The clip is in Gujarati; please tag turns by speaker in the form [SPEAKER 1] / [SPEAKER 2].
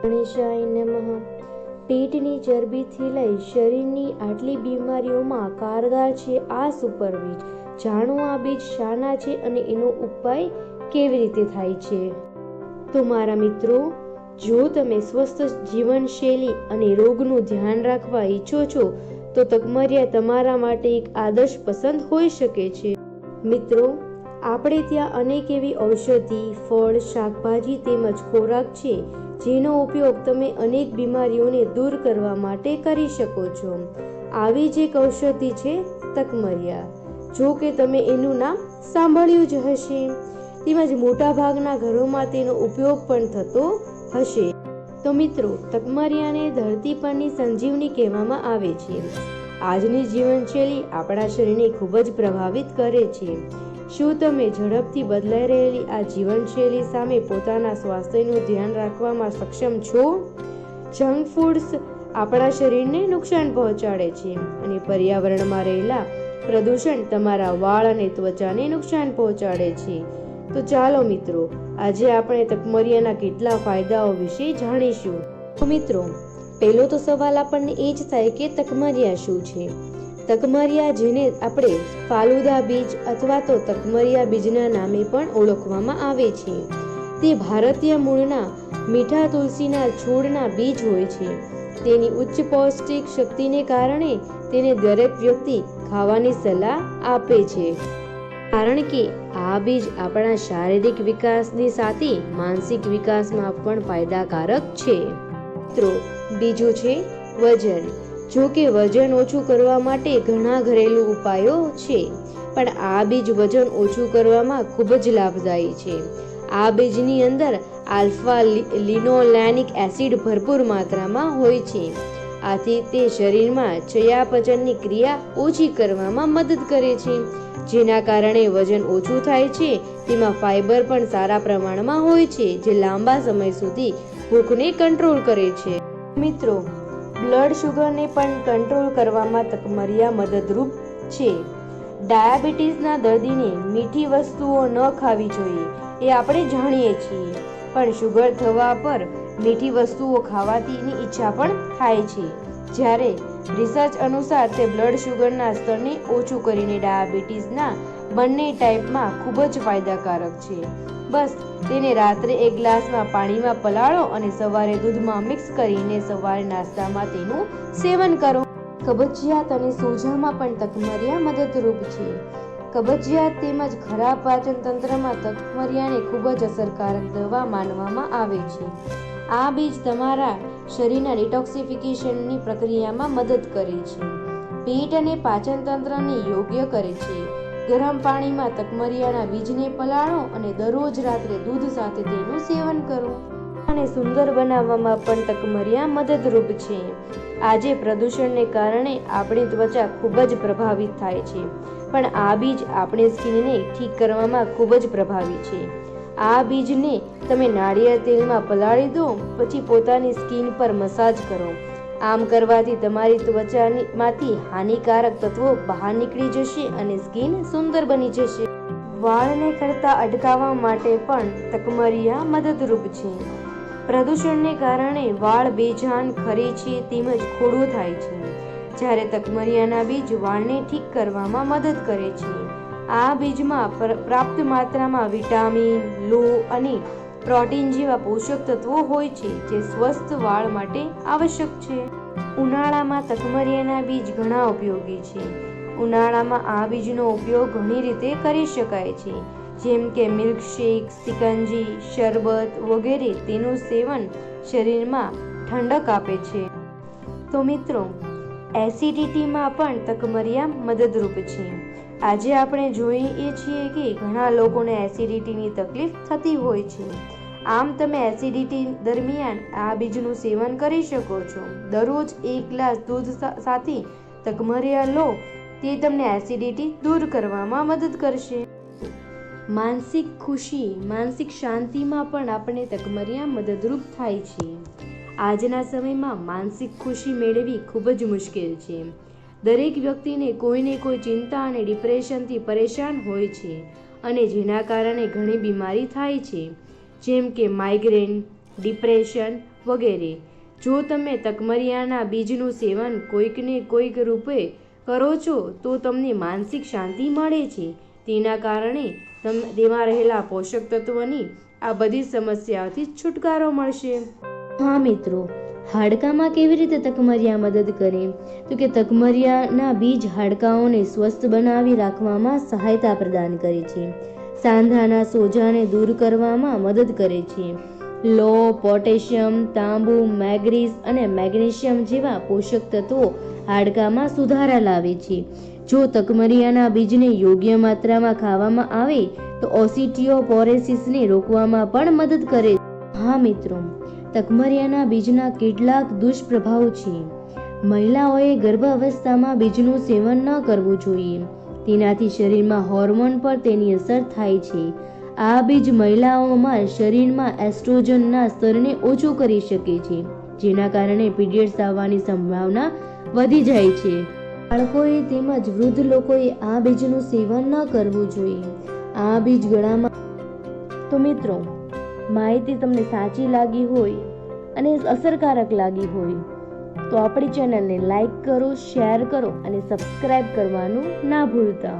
[SPEAKER 1] ગણેશાય નમઃ। પેટની ચરબીથી લઈ શરીરની આટલી બીમારીઓમાં કારગર છે આ સુપર બીજ। જાણો આ બીજ શાના છે અને એનો ઉપાય કેવી રીતે થાય છે। તો મારા મિત્રો, જો તમે સ્વસ્થ જીવનશૈલી અને રોગનું ધ્યાન રાખવા ઈચ્છો છો તો તકમરિયા તમારા માટે એક આદર્શ પસંદ હોઈ શકે છે। મિત્રો, આપણે ત્યાં અનેક એવી ઔષધિ, ફળ, શાકભાજી તેમજ ખોરાક છે જેનો ઉપયોગ તમે અનેક બીમારીઓને દૂર કરવા માટે કરી શકો છો। આવી જ એક ઔષધિ છે તકમરિયા। જો કે તમે એનું નામ સાંભળ્યું જ હશે, તેમજ મોટા ભાગના ઘરોમાં તેનો ઉપયોગ પણ થતો હશે। તો મિત્રો, તકમરિયાને ધરતી પરની સંજીવની કહેવામાં આવે છે। આજની જીવનશૈલી આપણા શરીરને ખૂબ જ પ્રભાવિત કરે છે। શું તમે ઝડપથી બદલાઈ રહેલી આ જીવનશૈલી સામે પોતાના સ્વાસ્થ્યનું ધ્યાન રાખવામાં સક્ષમ છો? જંક ફૂડ્સ આપણા શરીરને નુકસાન પહોંચાડે છે અને પર્યાવરણમાં રહેલા પ્રદૂષણ તમારા વાળ અને ત્વચાને નુકસાન પહોંચાડે છે। તો ચાલો મિત્રો, આજે આપણે તકમરિયાના કેટલા ફાયદાઓ વિશે જાણીશું। તો મિત્રો, પહેલો તો સવાલ આપણને એ જ થાય કે તકમરિયા શું છે? તકમરિયા, જેને આપણે ફાલુદા બીજ અથવા તો તકમરિયા બીજના નામે પણ ઓળખવામાં આવે છે, તે ભારતીય મૂળના મીઠા તુલસીના છોડના બીજ હોય છે। તેની ઉચ્ચ પૌષ્ટિક શક્તિને કારણે તેને દરેક વ્યક્તિ ખાવાની સલાહ આપે છે, કારણ કે આ બીજ આપણા શારીરિક વિકાસની સાથે માનસિક વિકાસમાં પણ ફાયદાકારક છે। મિત્રો, બીજું છે વજન। જો કે વજન ઓછું કરવા માટે ઘણા ઘરેલું ઉપાયો છે, પણ આ બીજ વજન ઓછું કરવામાં ખૂબ જ લાભદાયી છે। આ બીજની અંદર આલ્ફા લિનોલેનિક એસિડ ભરપૂર માત્રામાં હોય છે, આથી તે શરીરમાં ચયાપચયની ક્રિયા ઓછી કરવામાં મદદ કરે છે, જેના કારણે વજન ઓછું થાય છે। તેમાં ફાઇબર પણ સારા પ્રમાણમાં હોય છે, જે લાંબા સમય સુધી ભૂખને કંટ્રોલ કરે છે। મિત્રો, બ્લડ શુગરને પણ કંટ્રોલ કરવામાં તકમરિયા મદદરૂપ છે। ડાયાબિટીસના દર્દીને મીઠી વસ્તુઓ ન ખાવી જોઈએ એ આપણે જાણીએ છીએ, પણ શુગર થવા પર મીઠી વસ્તુઓ ખાવાની ઈચ્છા પણ થાય છે, જ્યારે રિસર્ચ અનુસાર તે બ્લડ શુગરના સ્તરને ઓછું કરીને ડાયાબિટીસના બંને ટાઈપમાં ખૂબ જ ફાયદાકારક છે। બસ તેને રાત્રે એક ગ્લાસમાં પાણીમાં પલાળો અને સવારે દૂધમાં મિક્સ કરીને સવારે નાસ્તામાં તેનું સેવન કરો। કબજિયાત અને સોજામાં પણ તકમરિયા મદદરૂપ છે। કબજિયાત તેમજ ખરાબ પાચન તંત્રમાં તકમરિયાને ખૂબ જ અસરકારક દવા માનવામાં આવે છે। આ બીજ તમારા શરીરના ડિટોક્સિફિકેશનની પ્રક્રિયામાં મદદ કરે છે, પેટ અને પાચન તંત્રને યોગ્ય કરે છે। ગરમ પાણીમાં તકમરિયાના બીજને પલાળો અને દરરોજ રાત્રે દૂધ સાથે તેનું સેવન કરો। અને સુંદર બનાવવામાં પણ તકમરિયા મદદરૂપ છે। આજે પ્રદૂષણને કારણે આપણી ત્વચા ખૂબ જ પ્રભાવિત થાય છે, પણ આ બીજ આપણી સ્કિનને ઠીક કરવામાં ખૂબ જ પ્રભાવી છે। આ બીજને તમે નાળિયેર તેલમાં પલાળી દો, પછી પોતાની સ્કિન પર મસાજ કરો। આમ કરવાથી તમારી ત્વચામાંથી હાનિકારક તત્વો બહાર નીકળી જશે અને સ્કિન સુંદર બની જશે। વાળને ખરતા અટકાવવા માટે પણ તકમરિયા મદદરૂપ છે। પ્રદૂષણને કારણે વાળ બેજાન ખરે છે તેમજ ખોડો થાય છે, જ્યારે તકમરિયાના બીજ વાળને ઠીક કરવામાં મદદ કરે છે। આ બીજમાં પર્યાપ્ત માત્રામાં વિટામિન, લોહ અને પ્રોટીન જેવા પોષક તત્વો હોય છે, જે સ્વસ્થ વાળ માટે આવશ્યક છે। ઉનાળામાં તકમરિયાના બીજ ઘણા ઉપયોગી છે। ઉનાળામાં આ બીજનો ઉપયોગ ઘણી રીતે કરી શકાય છે, જેમ કે મિલ્કશેક, સિકંજી, શરબત વગેરે। તેનું સેવન શરીરમાં ઠંડક આપે છે। તો મિત્રો, એસિડિટીમાં પણ તકમરિયા મદદરૂપ છે। આજે આપણે જોઈએ છીએ કે ઘણા લોકોને એસિડિટીની તકલીફ થતી હોય છે। આમ તમે એસિડિટી દરમિયાન આ બીજનું સેવન કરી શકો છો। દરરોજ એક ગ્લાસ દૂધ સાથે તકમરિયા લો, તે તમને એસિડિટી દૂર કરવામાં મદદ કરશે। માનસિક ખુશી, માનસિક શાંતિમાં પણ આપણે તકમરિયા મદદરૂપ થાય છે। આજના સમયમાં માનસિક ખુશી મેળવવી ખૂબ જ મુશ્કેલ છે। દરેક વ્યક્તિને કોઈને કોઈ ચિંતા અને ડિપ્રેશનથી પરેશાન હોય છે, અને જેના કારણે ઘણી બીમારી થાય છે, જેમ કે માઇગ્રેન, ડિપ્રેશન, વગેરે. જો તમે તકમરિયાના બીજનું સેવન કોઈકને કોઈક રૂપે કરો છો તો તમને માનસિક શાંતિ મળે છે. તેના કારણે તેમાં રહેલા પોષક તત્વોની આ બધી સમસ્યાઓથી છુટકારો મળશે. હા મિત્રો, હાડકામાં કેવી રીતે તકમરિયા મદદ કરે? તો કે તકમરિયાના બીજ હાડકાઓને સ્વસ્થ બનાવી રાખવામાં સહાયતા પ્રદાન કરે છે. સાંધાના સોજાને દૂર કરવામાં મદદ કરે છે. લો, પોટેશિયમ, તાંબુ, મેગ્નીઝ અને મેગ્નેશિયમ જેવા પોષક તત્વો હાડકામાં સુધારા લાવે છે. જો તકમરિયાના બીજને યોગ્ય માત્રામાં ખાવામાં આવે તો ઓસ્ટિયોપોરોસિસને રોકવામાં પણ મદદ કરે છે. હા મિત્રો, તકમરિયાના બીજના કેટલાક દુષ્પ્રભાવ છે. મહિલાઓએ ગર્ભાવસ્થામાં બીજનું સેવન ન કરવું જોઈએ. તેનાથી શરીરમાં હોર્મોન પર તેની અસર થાય છે. આ બીજ મહિલાઓમાં શરીરમાં એસ્ટ્રોજનના સ્તરને ઓછું કરી શકે છે, જેના કારણે પીરિયડ્સ આવવાની સંભાવના વધી જાય છે. બાળકોએ તેમજ વૃદ્ધ લોકોએ આ બીજનું સેવન ન કરવું જોઈએ. આ બીજ ગળામાં. તો મિત્રો, માહિતી તમને સાચી લાગી હોય અને અસરકારક લાગી હોય તો આપણી ચેનલને લાઈક કરો, શેર કરો અને સબસ્ક્રાઇબ કરવાનું ના ભૂલતા.